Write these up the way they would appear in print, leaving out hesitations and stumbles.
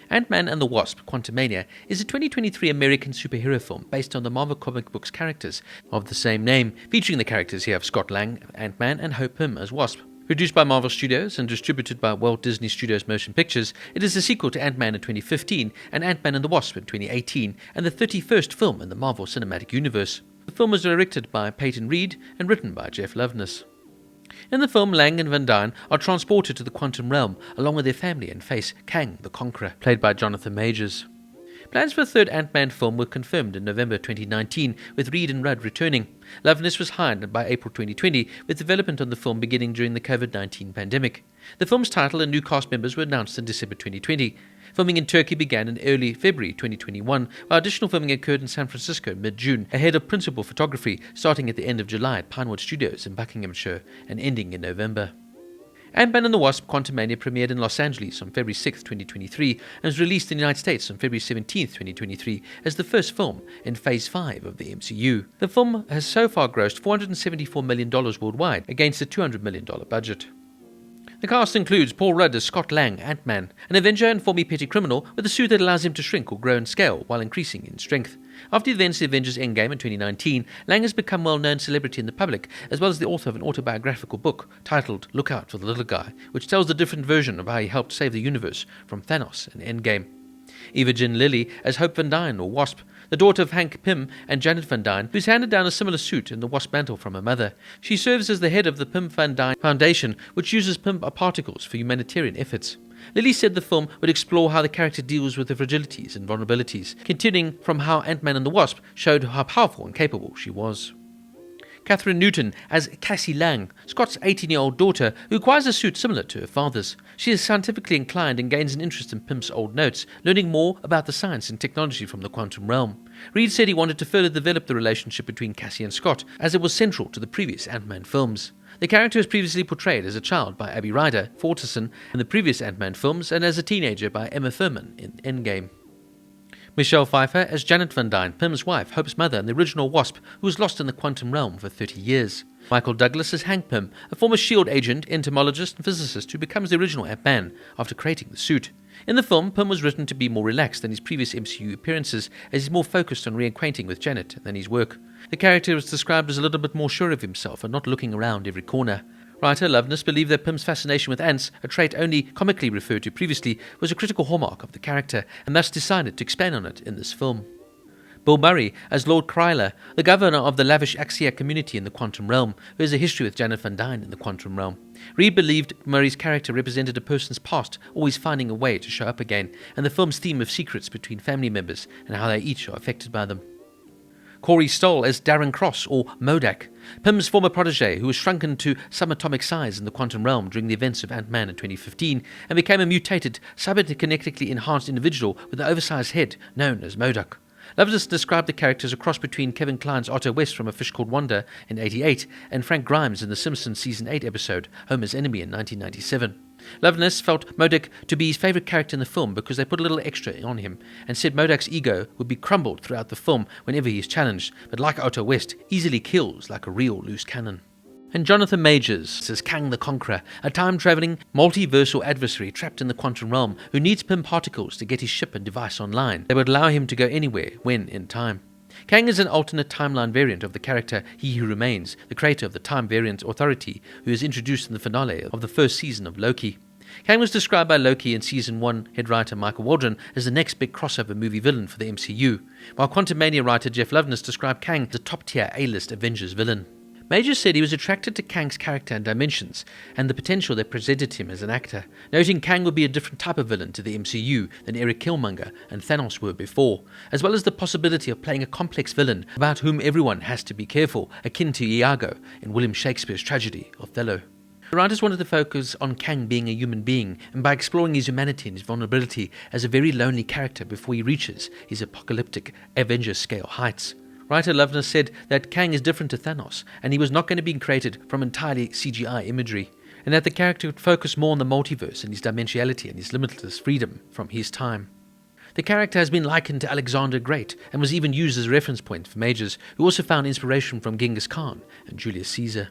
Ant-Man and the Wasp: Quantumania is a 2023 American superhero film based on the Marvel comic books characters of the same name, featuring the characters here of Scott Lang, Ant-Man, and Hope Pym as Wasp. Produced by Marvel Studios and distributed by Walt Disney Studios Motion Pictures, it is a sequel to Ant-Man in 2015 and Ant-Man and the Wasp in 2018, and the 31st film in the Marvel Cinematic Universe. The film was directed by Peyton Reed and written by Jeff Loveness. In the film, Lang and Van Dyne are transported to the quantum realm along with their family and face Kang the Conqueror, played by Jonathan Majors. Plans for a third Ant-Man film were confirmed in November 2019, with Reed and Rudd returning. Loveness was hired by April 2020, with development on the film beginning during the COVID-19 pandemic. The film's title and new cast members were announced in December 2020. Filming in Turkey began in early February 2021, while additional filming occurred in San Francisco mid-June, ahead of principal photography, starting at the end of July at Pinewood Studios in Buckinghamshire and ending in November. Ant-Man and the Wasp: Quantumania premiered in Los Angeles on February 6, 2023, and was released in the United States on February 17, 2023, as the first film in Phase 5 of the MCU. The film has so far grossed $474 million worldwide, against a $200 million budget. The cast includes Paul Rudd as Scott Lang, Ant-Man, an Avenger and former petty criminal with a suit that allows him to shrink or grow in scale while increasing in strength. After the events of Avengers Endgame in 2019, Lang has become a well-known celebrity in the public, as well as the author of an autobiographical book titled Look Out for the Little Guy, which tells a different version of how he helped save the universe from Thanos in Endgame. Evangeline Lilly as Hope van Dyne, or Wasp, the daughter of Hank Pym and Janet van Dyne, who's handed down a similar suit and the Wasp mantle from her mother. She serves as the head of the Pym van Dyne Foundation, which uses Pym particles for humanitarian efforts. Lilly said the film would explore how the character deals with her fragilities and vulnerabilities, continuing from how Ant-Man and the Wasp showed how powerful and capable she was. Kathryn Newton as Cassie Lang, Scott's 18-year-old daughter, who acquires a suit similar to her father's. She is scientifically inclined and gains an interest in Pym's old notes, learning more about the science and technology from the quantum realm. Reed said he wanted to further develop the relationship between Cassie and Scott, as it was central to the previous Ant-Man films. The character was previously portrayed as a child by Abby Ryder Fortison in the previous Ant-Man films, and as a teenager by Emma Thurman in Endgame. Michelle Pfeiffer as Janet van Dyne, Pym's wife, Hope's mother, and the original Wasp, who was lost in the quantum realm for 30 years. Michael Douglas as Hank Pym, a former S.H.I.E.L.D. agent, entomologist, and physicist who becomes the original Ant-Man after creating the suit. In the film, Pym was written to be more relaxed than his previous MCU appearances, as he's more focused on reacquainting with Janet than his work. The character was described as a little bit more sure of himself and not looking around every corner. Writer Loveness believed that Pym's fascination with ants, a trait only comically referred to previously, was a critical hallmark of the character, and thus decided to expand on it in this film. Bill Murray as Lord Kryler, the governor of the lavish Axia community in the quantum realm, who has a history with Janet van Dyne in the quantum realm. Reed believed Murray's character represented a person's past, always finding a way to show up again, and the film's theme of secrets between family members and how they each are affected by them. Corey Stoll as Darren Cross, or MODOK, Pym's former protege who was shrunken to subatomic size in the quantum realm during the events of Ant-Man in 2015 and became a mutated, cybernetically enhanced individual with an oversized head known as MODOK. Loveness described the character as a cross between Kevin Kline's Otto West from A Fish Called Wanda in 1988 and Frank Grimes in The Simpsons Season 8 episode Homer's Enemy in 1997. Loveness felt MODOK to be his favourite character in the film because they put a little extra on him, and said MODOK's ego would be crumbled throughout the film whenever he is challenged, but like Otto West, easily kills like a real loose cannon. And Jonathan Majors says Kang the Conqueror, a time-travelling, multiversal adversary trapped in the quantum realm who needs Pym particles to get his ship and device online. They would allow him to go anywhere, when in time. Kang is an alternate timeline variant of the character He Who Remains, the creator of the Time Variant Authority, who is introduced in the finale of the first season of Loki. Kang was described by Loki and Season 1 head writer Michael Waldron as the next big crossover movie villain for the MCU, while Quantumania writer Jeff Loveness described Kang as the top-tier A-list Avengers villain. Majors said he was attracted to Kang's character and dimensions, and the potential that presented him as an actor, noting Kang would be a different type of villain to the MCU than Eric Killmonger and Thanos were before, as well as the possibility of playing a complex villain about whom everyone has to be careful, akin to Iago in William Shakespeare's tragedy Othello. The writers wanted to focus on Kang being a human being, and by exploring his humanity and his vulnerability as a very lonely character before he reaches his apocalyptic Avengers-scale heights. Writer Loveness said that Kang is different to Thanos, and he was not going to be created from entirely CGI imagery, and that the character would focus more on the multiverse and his dimensionality and his limitless freedom from his time. The character has been likened to Alexander Great, and was even used as a reference point for Majors, who also found inspiration from Genghis Khan and Julius Caesar.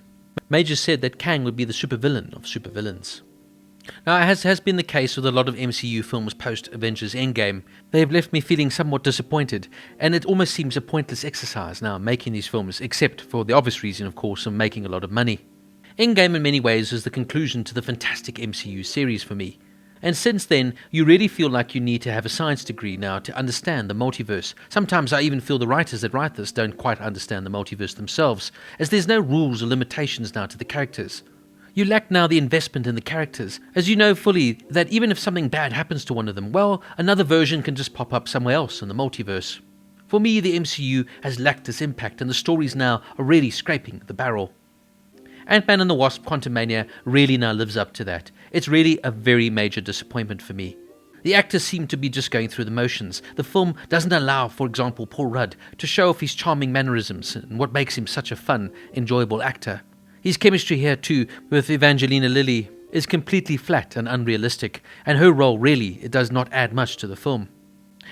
Majors said that Kang would be the supervillain of supervillains. Now, as has been the case with a lot of MCU films post-Avengers Endgame, they have left me feeling somewhat disappointed, and it almost seems a pointless exercise now making these films, except for the obvious reason, of course, of making a lot of money. Endgame in many ways is the conclusion to the fantastic MCU series for me. And since then, you really feel like you need to have a science degree now to understand the multiverse. Sometimes I even feel the writers that write this don't quite understand the multiverse themselves, as there's no rules or limitations now to the characters. You lack now the investment in the characters, as you know fully that even if something bad happens to one of them, well, another version can just pop up somewhere else in the multiverse. For me, the MCU has lacked this impact, and the stories now are really scraping the barrel. Ant-Man and the Wasp: Quantumania really now lives up to that. It's really a very major disappointment for me. The actors seem to be just going through the motions. The film doesn't allow, for example, Paul Rudd to show off his charming mannerisms and what makes him such a fun, enjoyable actor. His chemistry here too, with Evangeline Lilly, is completely flat and unrealistic, and her role really, it does not add much to the film.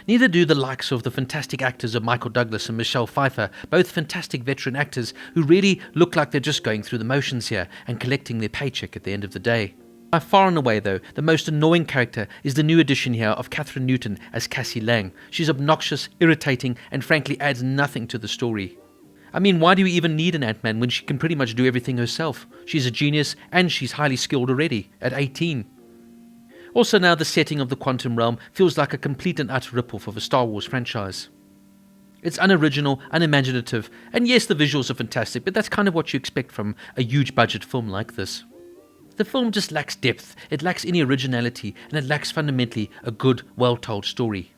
Neither do the likes of the fantastic actors of Michael Douglas and Michelle Pfeiffer, both fantastic veteran actors who really look like they're just going through the motions here and collecting their paycheck at the end of the day. By far and away though, the most annoying character is the new addition here of Kathryn Newton as Cassie Lang. She's obnoxious, irritating, and frankly adds nothing to the story. I mean, why do we even need an Ant-Man when she can pretty much do everything herself? She's a genius, and she's highly skilled already, at 18. Also now the setting of the quantum realm feels like a complete and utter rip-off of a Star Wars franchise. It's unoriginal, unimaginative, and yes, the visuals are fantastic, but that's kind of what you expect from a huge budget film like this. The film just lacks depth, it lacks any originality, and it lacks fundamentally a good, well-told story.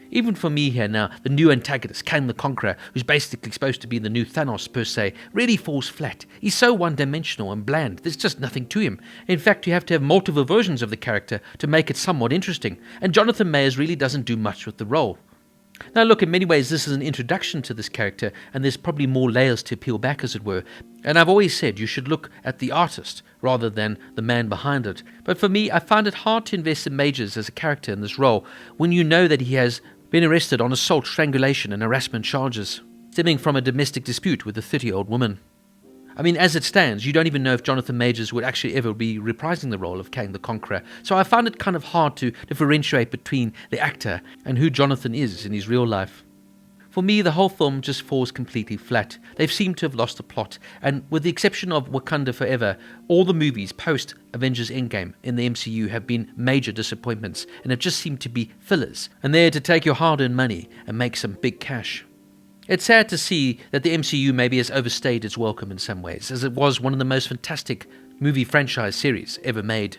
Even for me here now, the new antagonist, Kang the Conqueror, who's basically supposed to be the new Thanos per se, really falls flat. He's so one-dimensional and bland, there's just nothing to him. In fact, you have to have multiple versions of the character to make it somewhat interesting, and Jonathan Majors really doesn't do much with the role. Now look, in many ways this is an introduction to this character, and there's probably more layers to peel back, as it were. And I've always said you should look at the artist rather than the man behind it. But for me, I find it hard to invest in Majors as a character in this role when you know that he has been arrested on assault, strangulation and harassment charges, stemming from a domestic dispute with a 30-year-old woman. I mean, as it stands, you don't even know if Jonathan Majors would actually ever be reprising the role of Kang the Conqueror, so I found it kind of hard to differentiate between the actor and who Jonathan is in his real life. For me, the whole film just falls completely flat. They've seemed to have lost the plot, and with the exception of Wakanda Forever, all the movies post-Avengers Endgame in the MCU have been major disappointments, and have just seemed to be fillers, and there to take your hard-earned money and make some big cash. It's sad to see that the MCU maybe has overstayed its welcome in some ways, as it was one of the most fantastic movie franchise series ever made.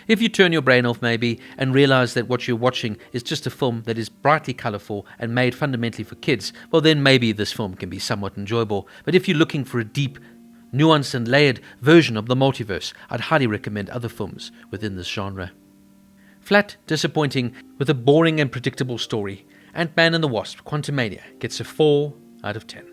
If you turn your brain off maybe and realize that what you're watching is just a film that is brightly colourful and made fundamentally for kids, well then maybe this film can be somewhat enjoyable. But if you're looking for a deep, nuanced and layered version of the multiverse, I'd highly recommend other films within this genre. Flat, disappointing, with a boring and predictable story, Ant-Man and the Wasp: Quantumania gets a 4 out of 10.